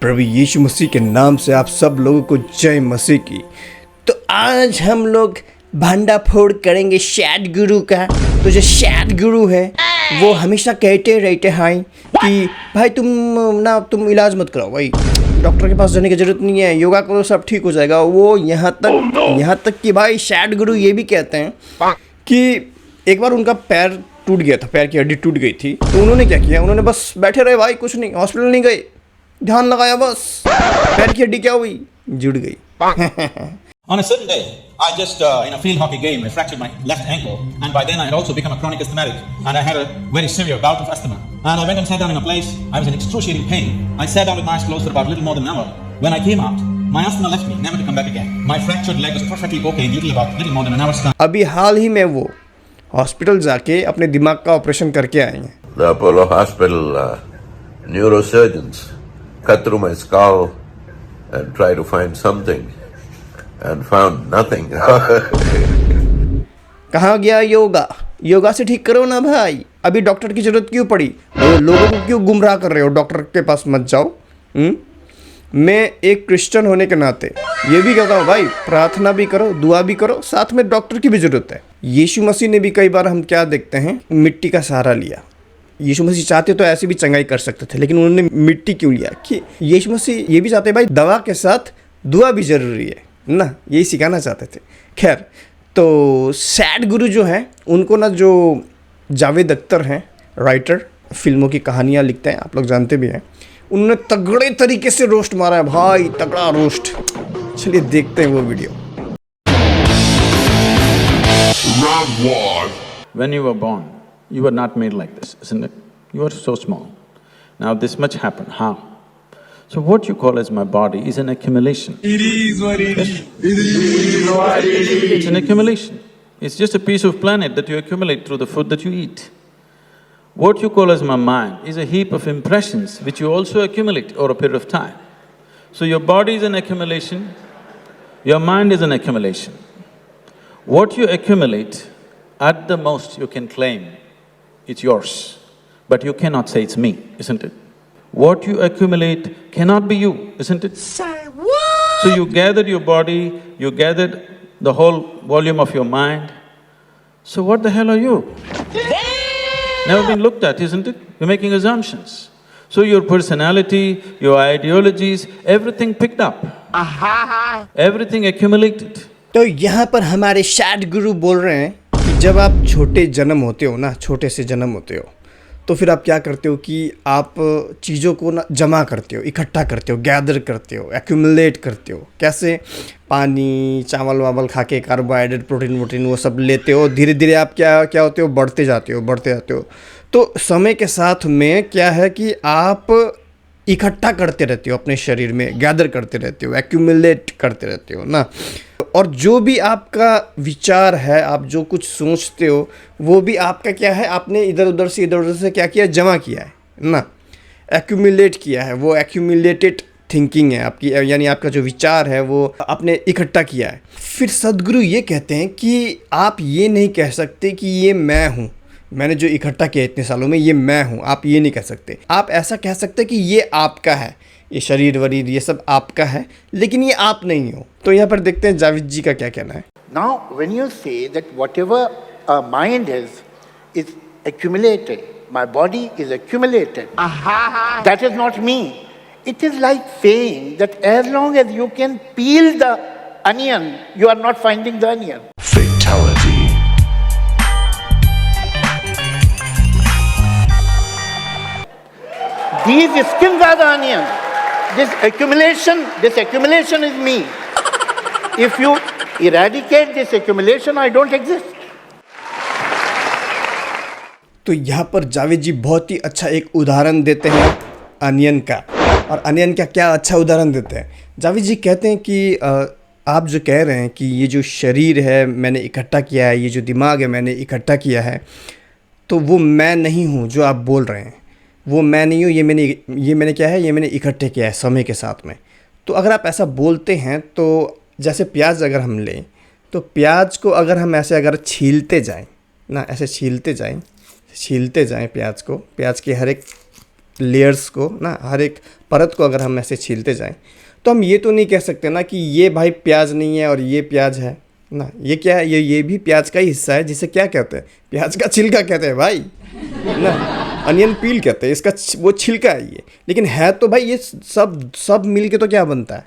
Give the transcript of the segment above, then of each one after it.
प्रभु यीशु मसीह के नाम से आप सब लोगों को जय मसीह की। तो आज हम लोग भंडाफोड़ करेंगे सैड गुरु का। तो जो सैड गुरु है वो हमेशा कहते रहते हैं कि भाई तुम इलाज मत कराओ, भाई डॉक्टर के पास जाने की जरूरत नहीं है, योगा करो सब ठीक हो जाएगा। वो यहाँ तक कि भाई सैड गुरु ये भी कहते हैं कि एक बार उनका पैर टूट गया था, पैर की हड्डी टूट गई थी, तो उन्होंने क्या किया, उन्होंने बस बैठे रहे भाई, कुछ नहीं, हॉस्पिटल नहीं गए, ध्यान लगाया, बस पैर की हड्डी क्या हुई, जुड़ गई। On a certain day, I just in a field hockey game, I fractured my left ankle, and by then I had also become a chronic asthmatic, and I had a very severe bout of asthma. And I went and sat down in a place. I was in excruciating pain. I sat down with my eyes closed for about a little more than an hour. When I came out, my asthma left me, never to come back again. My fractured leg was perfectly okay in little more than an hour's time. अभी हाल ही में वो hospital जाके अपने दिमाग का operation करके आए हैं। The Apollo Hospital neurosurgeons cut through my skull and tried to find something and found nothing. कहाँ गया योगा? योगा से ठीक करो ना भाई, अभी डॉक्टर की जरूरत क्यों पड़ी? लोगों को क्यों गुमराह कर रहे हो? डॉक्टर के पास मत जाओ। मैं एक क्रिश्चियन होने के नाते ये भी कहता हूँ भाई, प्रार्थना भी करो, दुआ भी करो, साथ में डॉक्टर की भी जरूरत है। यीशु मसीह ने भी कई बार हम क्या देखते हैं, मिट्टी का सहारा लिया। यीशु मसीह चाहते तो ऐसे भी चंगाई कर सकते थे, लेकिन उन्होंने मिट्टी क्यों लिया? कि यीशु मसीह ये भी चाहते भाई, दवा के साथ दुआ भी जरूरी है ना, यही सिखाना चाहते थे। खैर, तो सैड गुरु जो हैं उनको ना, जो जावेद अख्तर हैं, राइटर, फिल्मों की कहानियाँ लिखते हैं, आप लोग जानते भी हैं, उन्होंने तगड़े तरीके से रोस्ट मारा है भाई, तगड़ा रोस्ट। चलिए देखते हैं वो video. When you were born, you were not made like this, isn't it? You were so small. Now this much happened. How? So what you call as my body is an accumulation. It is what it is. It is what it is. It's an accumulation. It's just a piece of planet that you accumulate through the food that you eat. What you call as my mind is a heap of impressions which you also accumulate over a period of time. So your body is an accumulation, your mind is an accumulation. What you accumulate, at the most you can claim it's yours, but you cannot say it's me, isn't it? What you accumulate cannot be you, isn't it? Say what? So you gathered your body, you gathered the whole volume of your mind. So what the hell are you? Never been looked at, isn't it? You're making assumptions. So your personality, your ideologies, everything picked up. Everything accumulated. तो यहाँ पर हमारे sad गुरु बोल रहे हैं कि जब आप छोटे जन्म होते हो ना, छोटे से जन्म होते हो, तो फिर आप क्या करते हो कि आप चीज़ों को ना जमा करते हो, इकट्ठा करते हो, गैदर करते हो, एक्यूमुलेट करते हो। कैसे? पानी, चावल वावल खा के, कार्बोहाइड्रेट, प्रोटीन वोटीन वो सब लेते हो, धीरे धीरे आप क्या होते हो, बढ़ते जाते हो। तो समय के साथ में क्या है कि आप इकट्ठा करते रहते हो, अपने शरीर में गैदर करते रहते हो, एक्यूमुलेट करते रहते हो ना। और जो भी आपका विचार है, आप जो कुछ सोचते हो, वो भी आपका क्या है, आपने इधर उधर से क्या किया, जमा किया है ना, एक्यूमुलेट किया है। वो एक्यूमुलेटेड थिंकिंग है आपकी, यानी आपका जो विचार है वो आपने इकट्ठा किया है। फिर सदगुरु ये कहते हैं कि आप ये नहीं कह सकते कि ये मैं हूँ, मैंने जो इकट्ठा किया इतने सालों में, ये मैं हूँ, आप ये नहीं कह सकते। आप ऐसा कह सकते कि ये आपका है, ये शरीर वरीर ये सब आपका है, लेकिन ये आप नहीं हो। तो यहाँ पर देखते हैं जावेद जी का क्या कहना है। Now, when you say that whatever a mind is accumulated, my body is accumulated, that is not me. It is like saying that as long as you can peel the onion, you are not finding the onion. Fatality. These skins are the onion. This accumulation is me. If you eradicate this accumulation, I don't exist. तो यहाँ पर जावेद जी बहुत ही अच्छा एक उदाहरण देते हैं onion का। और अनियन का क्या अच्छा उदाहरण देते हैं। जावेद जी कहते हैं कि आप जो कह रहे हैं कि ये जो शरीर है मैंने इकट्ठा किया है, ये जो दिमाग है मैंने इकट्ठा किया है, तो वो मैं नहीं हूँ जो आप बोल रहे हैं, वो मैं नहीं हूँ, ये मैंने क्या है, ये मैंने इकट्ठे किया है समय के साथ में। तो अगर आप ऐसा बोलते हैं, तो जैसे प्याज अगर हम लें, तो प्याज को अगर हम ऐसे अगर छीलते जाएं ना, ऐसे छीलते जाएं प्याज को, प्याज के हर एक लेयर्स को ना, हर एक परत को अगर हम ऐसे छीलते जाएं तो हम ये तो नहीं कह सकते ना कि ये भाई प्याज नहीं है और ये प्याज है ना, ये क्या है, ये भी प्याज का ही हिस्सा है, जिसे क्या कहते हैं, प्याज का छिलका कहते हैं भाई ना, अनियन पील कहते हैं, इसका वो छिलका है ये, लेकिन है तो भाई ये सब मिल के तो क्या बनता है,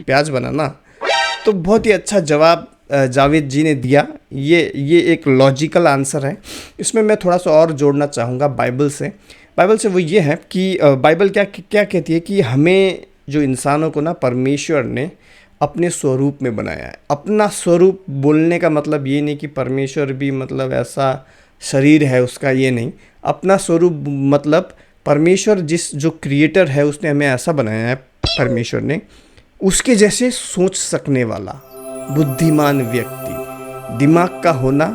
प्याज बना ना। तो बहुत ही अच्छा जवाब जावेद जी ने दिया। ये एक लॉजिकल आंसर है। इसमें मैं थोड़ा सा और जोड़ना चाहूँगा बाइबल से। वो ये है कि बाइबल क्या कहती है कि हमें जो इंसानों को ना परमेश्वर ने अपने स्वरूप में बनाया है। अपना स्वरूप बोलने का मतलब ये नहीं कि परमेश्वर भी मतलब ऐसा शरीर है उसका, ये नहीं। अपना स्वरूप मतलब परमेश्वर जो क्रिएटर है उसने हमें ऐसा बनाया है, परमेश्वर ने, उसके जैसे सोच सकने वाला बुद्धिमान व्यक्ति। दिमाग का होना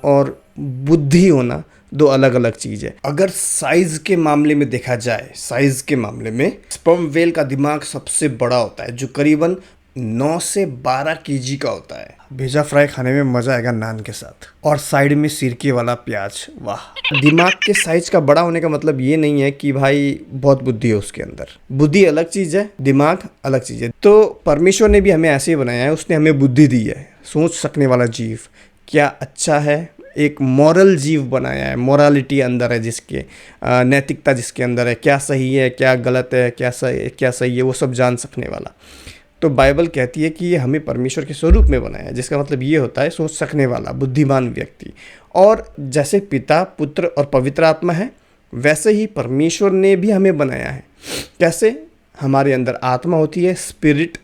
और बुद्धि होना दो अलग अलग चीज़ है। अगर साइज़ के मामले में देखा जाए, साइज़ के मामले में स्पर्म वेल का दिमाग सबसे बड़ा होता है, जो करीबन 9 से 12 केजी का होता है। भेजा फ्राई खाने में मज़ा आएगा नान के साथ, और साइड में सिरके वाला प्याज, वाह। दिमाग के साइज का बड़ा होने का मतलब ये नहीं है कि भाई बहुत बुद्धि है उसके अंदर। बुद्धि अलग चीज़ है, दिमाग अलग चीज़ है। तो परमेश्वर ने भी हमें ऐसे ही बनाया है, उसने हमें बुद्धि दी है, सोच सकने वाला जीव। क्या अच्छा है, एक मॉरल जीव बनाया है, मोरालिटी अंदर है जिसके, नैतिकता जिसके अंदर है, क्या सही है क्या गलत है, क्या सही है, वो सब जान सकने वाला। तो बाइबल कहती है कि ये हमें परमेश्वर के स्वरूप में बनाया है, जिसका मतलब ये होता है सोच सकने वाला बुद्धिमान व्यक्ति। और जैसे पिता, पुत्र और पवित्र आत्मा है, वैसे ही परमेश्वर ने भी हमें बनाया है। कैसे? हमारे अंदर आत्मा होती है, स्पिरिट,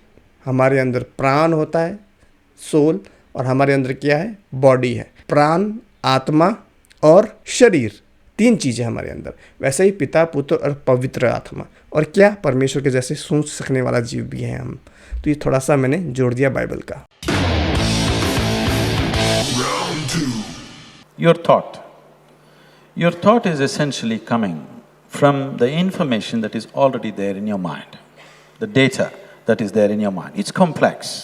हमारे अंदर प्राण होता है, सोल, और हमारे अंदर क्या है, बॉडी है। प्राण, आत्मा और शरीर, 3 चीज़ें हमारे अंदर। वैसे ही पिता, पुत्र और पवित्र आत्मा, और क्या, परमेश्वर के जैसे सोच सकने वाला जीव भी हैं हम। तो ये थोड़ा सा मैंने जोड़ दिया बाइबल का। Your thought is essentially coming from the information that is already there in your mind, the data that is there in your mind. It's complex,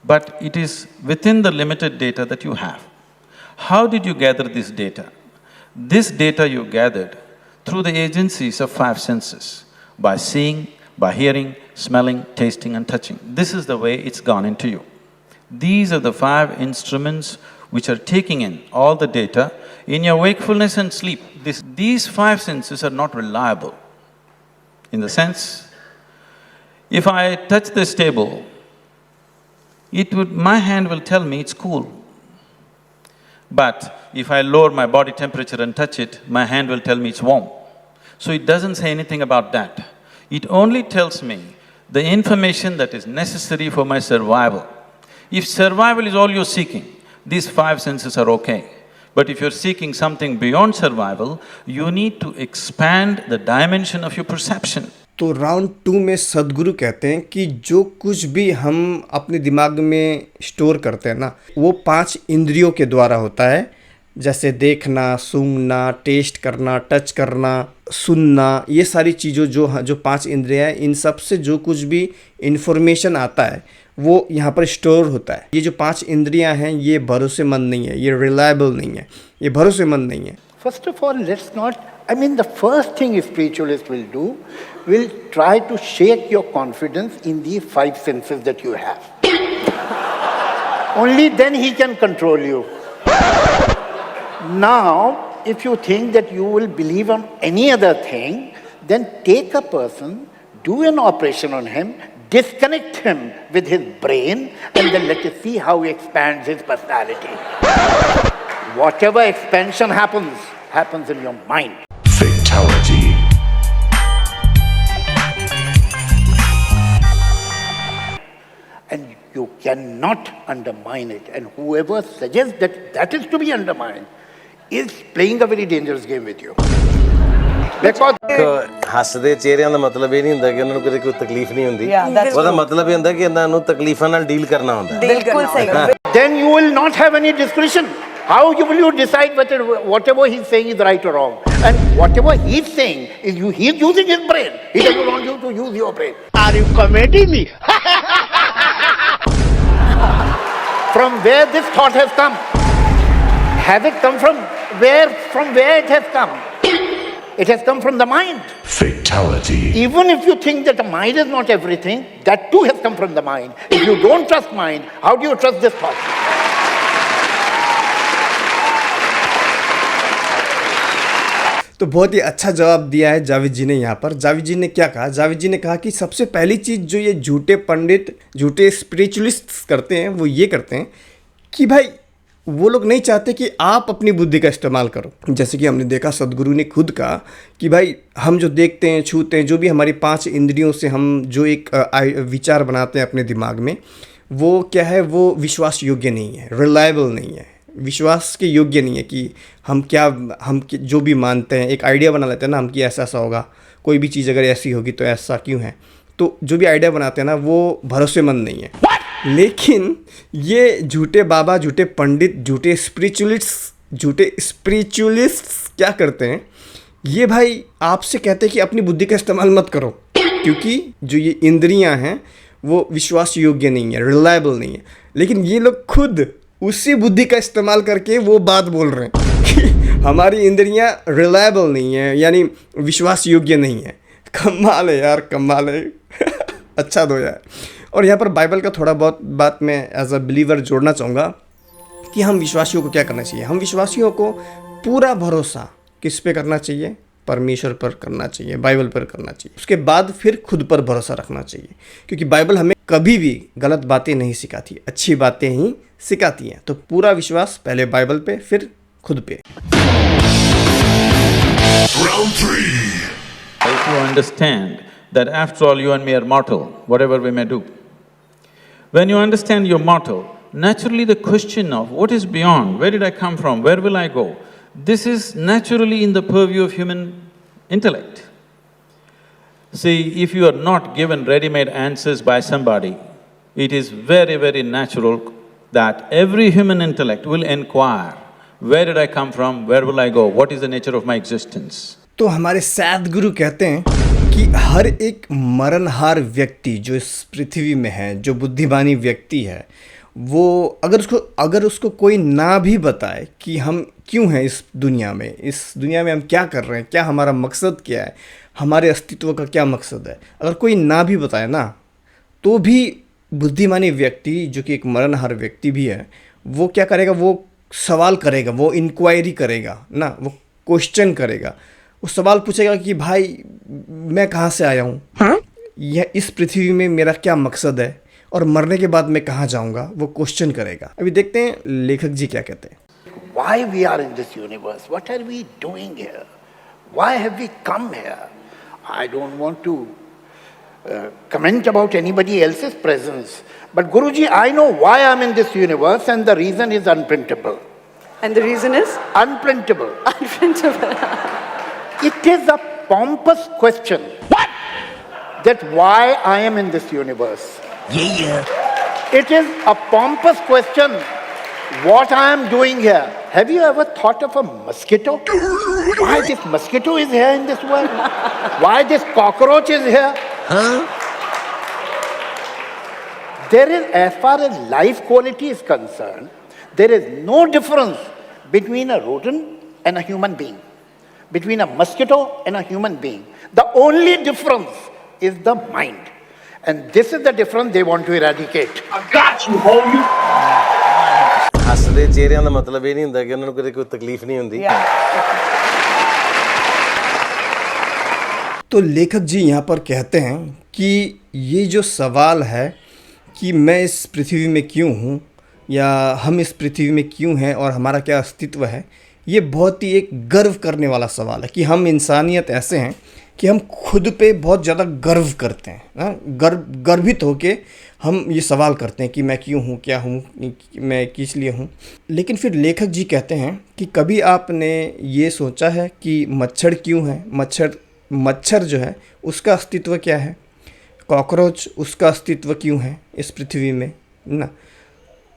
but it is within the limited data that you have. How did you gather this data? This data you gathered through the agencies of 5 senses, by seeing, by hearing, smelling, tasting and touching. This is the way it's gone into you. These are the 5 instruments which are taking in all the data in your wakefulness and sleep. These 5 senses are not reliable. In the sense, if I touch this table, my hand will tell me it's cool. But if I lower my body temperature and touch it, my hand will tell me it's warm. So it doesn't say anything about that. It only tells me the information that is necessary for my survival. If survival is all you're seeking, these 5 senses are okay. But if you're seeking something beyond survival, you need to expand the dimension of your perception. तो round 2 में सदगुरु कहते हैं कि जो कुछ भी हम अपने दिमाग में स्टोर करते हैं ना, वो 5 इंद्रियों के द्वारा होता है। जैसे देखना, सूंघना, टेस्ट करना, टच करना, सुनना, ये सारी चीज़ों जो 5 इंद्रियाँ हैं, इन सब से जो कुछ भी इंफॉर्मेशन आता है वो यहाँ पर स्टोर होता है। ये जो 5 इंद्रियाँ हैं ये भरोसेमंद नहीं है, ये रिलायबल नहीं है, ये भरोसेमंद नहीं है। First of all, let's not, the first thing a spiritualist will do, will try to shake your confidence in the 5 senses that you have. Only then he can control you. Now, if you think that you will believe on any other thing, then take a person, do an operation on him, disconnect him with his brain, and then let us see how he expands his personality. Whatever expansion happens in your mind. Fatality. And you cannot undermine it. And whoever suggests that is to be undermined is playing a very dangerous game with you. Because ਹੱਸਦੇ ਚਿਹਰਿਆਂ ਦਾ ਮਤਲਬ ਇਹ ਨਹੀਂ ਹੁੰਦਾ ਕਿ ਉਹਨਾਂ ਨੂੰ ਕਦੇ ਕੋਈ ਤਕਲੀਫ ਨਹੀਂ ਹੁੰਦੀ। ਉਹਦਾ ਮਤਲਬ ਇਹ ਹੁੰਦਾ ਕਿ ਇਹਨਾਂ ਨੂੰ ਤਕਲੀਫਾਂ ਨਾਲ ਡੀਲ ਕਰਨਾ ਹੁੰਦਾ। ਬਿਲਕੁਲ ਸਹੀ। then you will not have any discretion. How will you decide whether whatever he's saying is right or wrong? And whatever he's saying is he's using his brain. He doesn't want you to use your brain. Are you committing me? From where this thought has come? Has it come from where it has come? It has come from the mind. Fatality. Even if you think that the mind is not everything, that too has come from the mind. If you don't trust mind, how do you trust this thought? तो बहुत ही अच्छा जवाब दिया है जावेद जी ने यहाँ पर। जावेद जी ने क्या कहा? जावेद जी ने कहा कि सबसे पहली चीज़ जो ये झूठे पंडित, झूठे स्पिरिचुअलिस्ट करते हैं, वो ये करते हैं कि भाई वो लोग नहीं चाहते कि आप अपनी बुद्धि का इस्तेमाल करो। जैसे कि हमने देखा सदगुरु ने खुद कहा कि भाई हम जो देखते हैं, छूते हैं, जो भी हमारी 5 इंद्रियों से हम जो एक विचार बनाते हैं अपने दिमाग में, वो क्या है, वो विश्वास योग्य नहीं है, रिलायबल नहीं है, विश्वास के योग्य नहीं है। कि हम जो भी मानते हैं, एक आइडिया बना लेते हैं ना हम कि ऐसा ऐसा होगा, कोई भी चीज़ अगर ऐसी होगी तो ऐसा क्यों है, तो जो भी आइडिया बनाते हैं ना वो भरोसेमंद नहीं है। लेकिन ये झूठे बाबा, झूठे पंडित, झूठे स्पिरिचुअलिस्ट क्या करते हैं, ये भाई आपसे कहते हैं कि अपनी बुद्धि का इस्तेमाल मत करो, क्योंकि जो ये इंद्रियां हैं वो विश्वास योग्य नहीं है, रिलायबल नहीं है। लेकिन ये लोग खुद उसी बुद्धि का इस्तेमाल करके वो बात बोल रहे हैं कि हमारी इंद्रियां रिलायबल नहीं है, यानी विश्वास योग्य नहीं है। कमाल है यार, कमाल है। अच्छा दो यार। और यहाँ पर बाइबल का थोड़ा बहुत बात मैं एज अ बिलीवर जोड़ना चाहूँगा कि हम विश्वासियों को क्या करना चाहिए। हम विश्वासियों को पूरा भरोसा किस पे करना चाहिए? परमेश्वर पर करना चाहिए, बाइबल पर करना चाहिए। उसके बाद फिर खुद पर भरोसा रखना चाहिए, क्योंकि बाइबल हमें कभी भी गलत बातें नहीं सिखाती, अच्छी बातें ही सिखाती हैं। तो पूरा विश्वास पहले बाइबल पे, फिर खुद पे। Round 3. If you understand that after all you and me are mortal, whatever we may do, when you understand you're mortal, naturally the question of what is beyond, where did I come from, where will I go, this is naturally in the purview of human intellect. See, if you are not given ready-made answers by somebody, it is very, very natural that every human intellect will inquire, where did I come from, where will I go, what is the nature of my existence. तो हमारे सद्गुरु कहते हैं कि हर एक मरणहार व्यक्ति जो इस पृथ्वी में है, जो बुद्धिमानी व्यक्ति है, वो अगर उसको कोई ना भी बताए कि हम क्यों हैं इस दुनिया में हम क्या कर रहे हैं, क्या हमारा मकसद क्या है, हमारे अस्तित्व का क्या मकसद है, अगर कोई ना भी बताए ना, तो भी बुद्धिमानी व्यक्ति जो कि एक मरणहार व्यक्ति भी है, वो क्या करेगा? वो सवाल करेगा, वो इंक्वायरी करेगा ना, वो क्वेश्चन करेगा, वो सवाल पूछेगा कि भाई मैं कहाँ से आया हूँ, यह इस पृथ्वी में मेरा क्या मकसद है, और मरने के बाद मैं कहाँ जाऊँगा, वो क्वेश्चन करेगा। अभी देखते हैं लेखक जी क्या कहते हैं। Why we are in this universe? What are we doing here? Why have we come here? I don't want to comment about anybody else's presence, but Guruji, I know why I'm in this universe, and the reason is unprintable. And the reason is? Unprintable. Unprintable. It is a pompous question. What? That why I am in this universe. Yeah. It is a pompous question. What I am doing here. Have you ever thought of a mosquito? Why this mosquito is here in this world? Why this cockroach is here? There is, as far as life quality is concerned, there is no difference between a rodent and a human being, between a mosquito and a human being. The only difference is the mind. And this is the difference they want to eradicate. I got you, homie. ਹੱਸਦੇ ਚਿਹਰਿਆਂ ਦਾ ਮਤਲਬ ਇਹ ਨਹੀਂ ਹੁੰਦਾ ਕਿ ਉਹਨਾਂ ਨੂੰ ਕਦੇ ਕੋਈ ਤਕਲੀਫ ਨਹੀਂ ਹੁੰਦੀ। तो लेखक जी यहाँ पर कहते हैं कि ये जो सवाल है कि मैं इस पृथ्वी में क्यों हूँ, या हम इस पृथ्वी में क्यों हैं और हमारा क्या अस्तित्व है, ये बहुत ही एक गर्व करने वाला सवाल है। कि हम इंसानियत ऐसे हैं कि हम खुद पे बहुत ज़्यादा गर्व करते हैं, गर्वित होके हम ये सवाल करते हैं कि मैं क्यों हूँ, क्या हूँ, मैं किस लिए हूँ। लेकिन फिर लेखक जी कहते हैं कि कभी आपने ये सोचा है कि मच्छर क्यों है, मच्छर जो है उसका अस्तित्व क्या है, कॉकरोच उसका अस्तित्व क्यों है इस पृथ्वी में ना।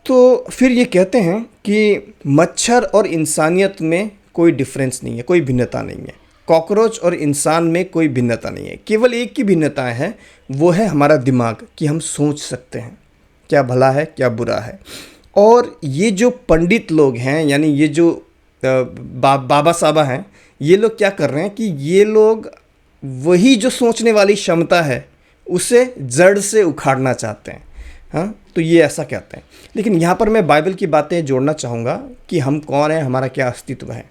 तो फिर ये कहते हैं कि मच्छर और इंसानियत में कोई डिफरेंस नहीं है, कोई भिन्नता नहीं है, कॉकरोच और इंसान में कोई भिन्नता नहीं है, केवल एक ही भिन्नता है, वो है हमारा दिमाग, कि हम सोच सकते हैं क्या भला है क्या बुरा है। और ये जो पंडित लोग हैं, यानी ये जो बाबा साहबा हैं, ये लोग क्या कर रहे हैं कि ये लोग वही जो सोचने वाली क्षमता है उसे जड़ से उखाड़ना चाहते हैं। हाँ, तो ये ऐसा कहते हैं। लेकिन यहाँ पर मैं बाइबल की बातें जोड़ना चाहूँगा कि हम कौन हैं, हमारा क्या अस्तित्व है।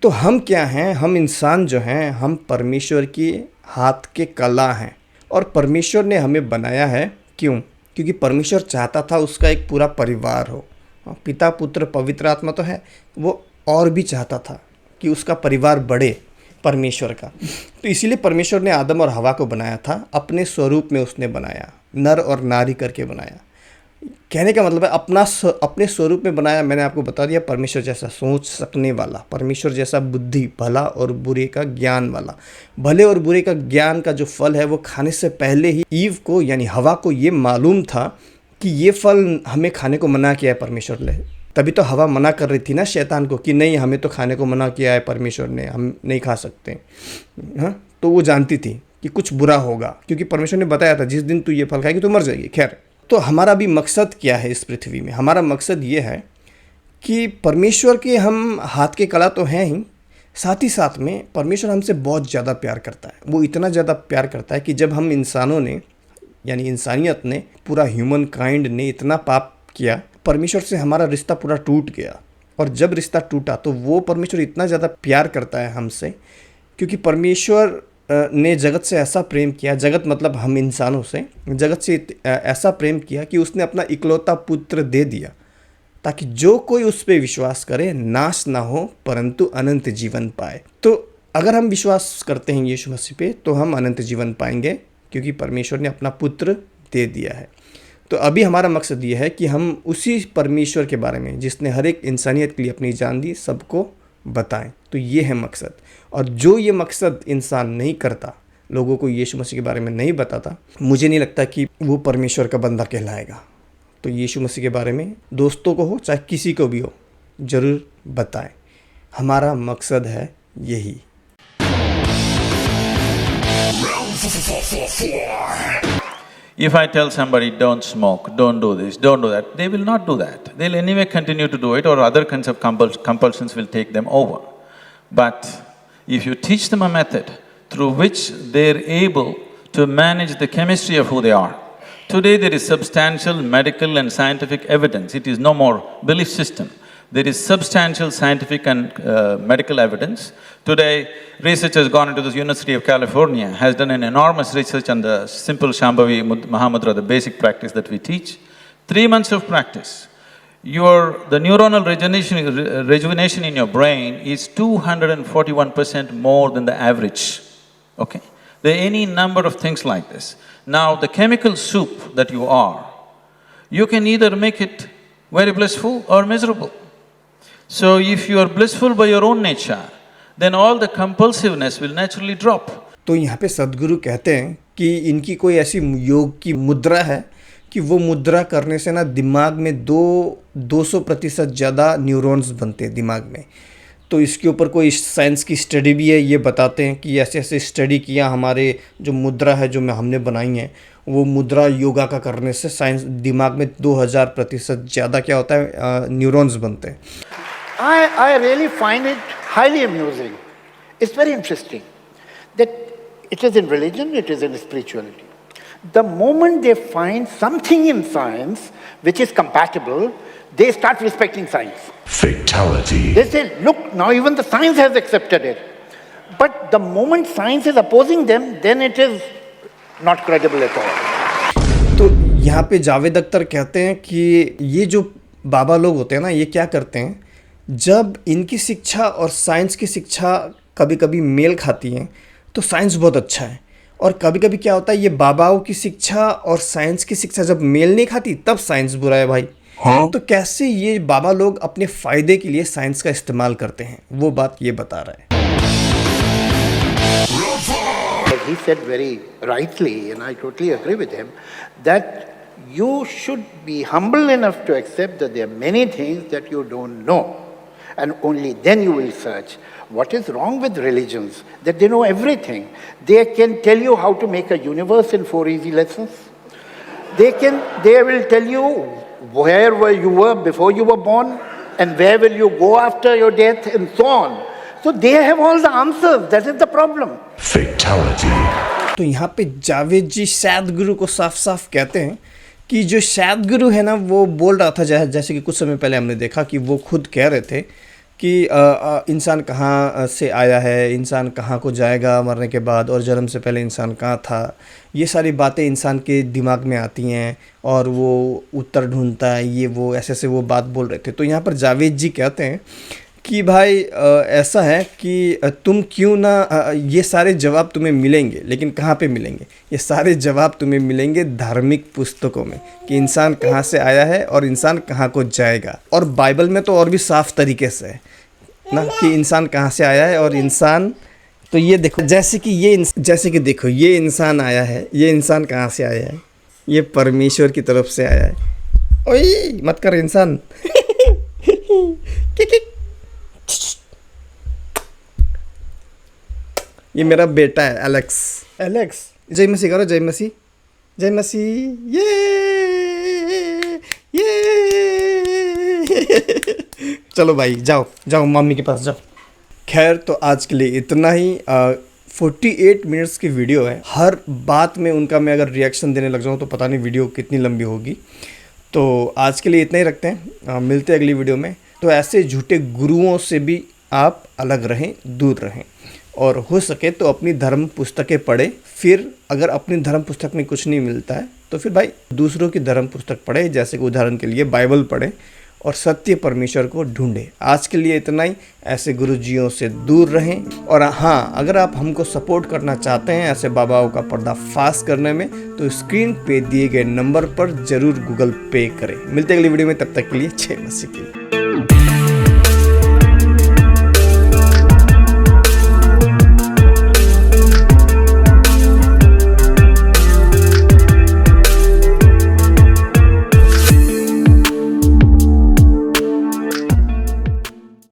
तो हम क्या हैं? हम इंसान जो हैं, हम परमेश्वर की हाथ के कला हैं और परमेश्वर ने हमें बनाया है। क्यों? क्योंकि परमेश्वर चाहता था उसका एक पूरा परिवार हो। पिता, पुत्र, पवित्र आत्मा तो है, वो और भी चाहता था कि उसका परिवार बढ़े परमेश्वर का। तो इसीलिए परमेश्वर ने आदम और हवा को बनाया था, अपने स्वरूप में उसने बनाया, नर और नारी करके बनाया। कहने का मतलब है अपने स्वरूप में बनाया। मैंने आपको बता दिया, परमेश्वर जैसा सोच सकने वाला, परमेश्वर जैसा बुद्धि, भला और बुरे का ज्ञान वाला। भले और बुरे का ज्ञान का जो फल है वो खाने से पहले ही ईव को यानी हवा को ये मालूम था कि ये फल हमें खाने को मना किया है परमेश्वर ने। तभी तो हवा मना कर रही थी ना शैतान को कि नहीं, हमें तो खाने को मना किया है परमेश्वर ने, हम नहीं खा सकते। हाँ, तो वो जानती थी कि कुछ बुरा होगा, क्योंकि परमेश्वर ने बताया था जिस दिन तू ये फल खाएगी तो मर जाएगी। खैर, तो हमारा भी मकसद क्या है इस पृथ्वी में? हमारा मकसद ये है कि परमेश्वर के हम हाथ के कला तो हैं ही, साथ ही साथ में परमेश्वर हमसे बहुत ज़्यादा प्यार करता है। वो इतना ज़्यादा प्यार करता है कि जब हम इंसानों ने यानी इंसानियत ने, पूरा ह्यूमन काइंड ने इतना पाप किया, परमेश्वर से हमारा रिश्ता पूरा टूट गया। और जब रिश्ता टूटा तो वो परमेश्वर इतना ज़्यादा प्यार करता है हमसे, क्योंकि परमेश्वर ने जगत से ऐसा प्रेम किया, जगत मतलब हम इंसानों से, जगत से ऐसा प्रेम किया कि उसने अपना इकलौता पुत्र दे दिया, ताकि जो कोई उस पर विश्वास करे नाश ना हो परंतु अनंत जीवन पाए। तो अगर हम विश्वास करते हैं यीशु मसीह पे तो हम अनंत जीवन पाएंगे, क्योंकि परमेश्वर ने अपना पुत्र दे दिया है। तो अभी हमारा मकसद ये है कि हम उसी परमेश्वर के बारे में, जिसने हर एक इंसानियत के लिए अपनी जान दी, सबको बताएं। तो ये है मकसद। और जो ये मकसद इंसान नहीं करता, लोगों को यीशु मसीह के बारे में नहीं बताता, मुझे नहीं लगता कि वो परमेश्वर का बंदा कहलाएगा। तो यीशु मसीह के बारे में दोस्तों को हो चाहे किसी को भी हो, ज़रूर बताएं। हमारा मकसद है यही। If I tell somebody, don't smoke, don't do this, don't do that, they will not do that. They'll anyway continue to do it, or other kinds of compulsions will take them over. But if you teach them a method through which they're able to manage the chemistry of who they are. Today there is substantial medical and scientific evidence, it is no more belief system. There is substantial scientific and medical evidence. Today, research has gone into the University of California, has done an enormous research on the simple Shambhavi Mahamudra, the basic practice that we teach. 3 months of practice, the neuronal rejuvenation in your brain is 241% more than the average, okay? There are any number of things like this. Now, the chemical soup that you are, you can either make it very blissful or miserable. So, if you are blissful by your own nature, then all the compulsiveness will naturally drop. तो यहाँ पे सद्गुरु कहते हैं कि इनकी कोई ऐसी योग की मुद्रा है कि वो मुद्रा करने से ना दिमाग में 200% ज़्यादा न्यूरॉन्स बनते हैं दिमाग में। तो इसके ऊपर कोई साइंस की स्टडी भी है, ये बताते हैं कि ऐसे ऐसे स्टडी किया, हमारे जो मुद्रा है जो हमने बनाई है, वो मुद्रा योगा का करने से साइंस दिमाग में 2000% ज़्यादा क्या होता है, न्यूरॉन्स बनते हैं। I really find it highly amusing. It's very interesting that it is in religion, it is in spirituality. The moment they find something in science which is compatible, they start respecting science. Fatality. They say, look, now even the science has accepted it. But the moment science is opposing them, then it is not credible at all. तो यहाँ पे जावेद अख्तर कहते हैं कि ये जो बाबा लोग होते हैं ना, ये क्या करते हैं, जब इनकी शिक्षा और साइंस की शिक्षा कभी कभी मेल खाती हैं तो साइंस बहुत अच्छा है, और कभी कभी क्या होता है, ये बाबाओं की शिक्षा और साइंस की शिक्षा जब मेल नहीं खाती तब साइंस बुरा है भाई। हाँ? तो कैसे ये बाबा लोग अपने फ़ायदे के लिए साइंस का इस्तेमाल करते हैं, वो बात ये बता रहा है। He said very rightly, and I totally agree with him, that you should be humble enough to accept that there are many things that you don't know, and only then you will search. What is wrong with religions? That they know everything. They can tell you how to make a universe in 4 easy lessons. They will tell you where you were before you were born, and where will you go after your death, and so on. So they have all the answers. That is the problem. Fatality. तो यहाँ पे जावेद जी सद्गुरु को साफ साफ कहते हैं कि जो सद्गुरु है ना वो बोल रहा था, जैसे कि कुछ समय पहले हमने देखा कि वो खुद कह रहे थे कि इंसान कहाँ से आया है, इंसान कहाँ को जाएगा मरने के बाद, और जन्म से पहले इंसान कहाँ था। ये सारी बातें इंसान के दिमाग में आती हैं और वो उत्तर ढूंढता है, ये वो ऐसे ऐसे वो बात बोल रहे थे। तो यहाँ पर जावेद जी कहते हैं कि भाई ऐसा है कि तुम क्यों ना ये सारे जवाब तुम्हें मिलेंगे, लेकिन कहाँ पे मिलेंगे? ये सारे जवाब तुम्हें मिलेंगे धार्मिक पुस्तकों में कि इंसान कहाँ से आया है और इंसान कहाँ को जाएगा। और बाइबल में तो और भी साफ तरीके से है ना कि इंसान कहाँ से आया है और इंसान, तो ये देखो जैसे कि देखो ये इंसान आया है, ये इंसान कहाँ से आया है? ये परमेश्वर की तरफ से आया है। ओए मत कर इंसान। ये मेरा बेटा है एलेक्स। जय मसीह करो, जय मसीह। ये चलो भाई जाओ मम्मी के पास जाओ। खैर तो आज के लिए इतना ही। 48 मिनट्स की वीडियो है। हर बात में उनका मैं अगर रिएक्शन देने लग जाऊँ तो पता नहीं वीडियो कितनी लंबी होगी। तो आज के लिए इतना ही रखते हैं, मिलते हैं अगली वीडियो में। तो ऐसे झूठे गुरुओं से भी आप अलग रहें, दूर रहें, और हो सके तो अपनी धर्म पुस्तकें पढ़ें। फिर अगर अपनी धर्म पुस्तक में कुछ नहीं मिलता है तो फिर भाई दूसरों की धर्म पुस्तक पढ़ें, जैसे कि उदाहरण के लिए बाइबल पढ़ें और सत्य परमेश्वर को ढूंढें। आज के लिए इतना ही। ऐसे गुरुजियों से दूर रहें। और हाँ, अगर आप हमको सपोर्ट करना चाहते हैं ऐसे बाबाओं का पर्दाफाश करने में, तो स्क्रीन पे दिए गए नंबर पर ज़रूर गूगल पे करें। मिलते हैं अगली वीडियो में, तब तक के लिए जय मसीह की।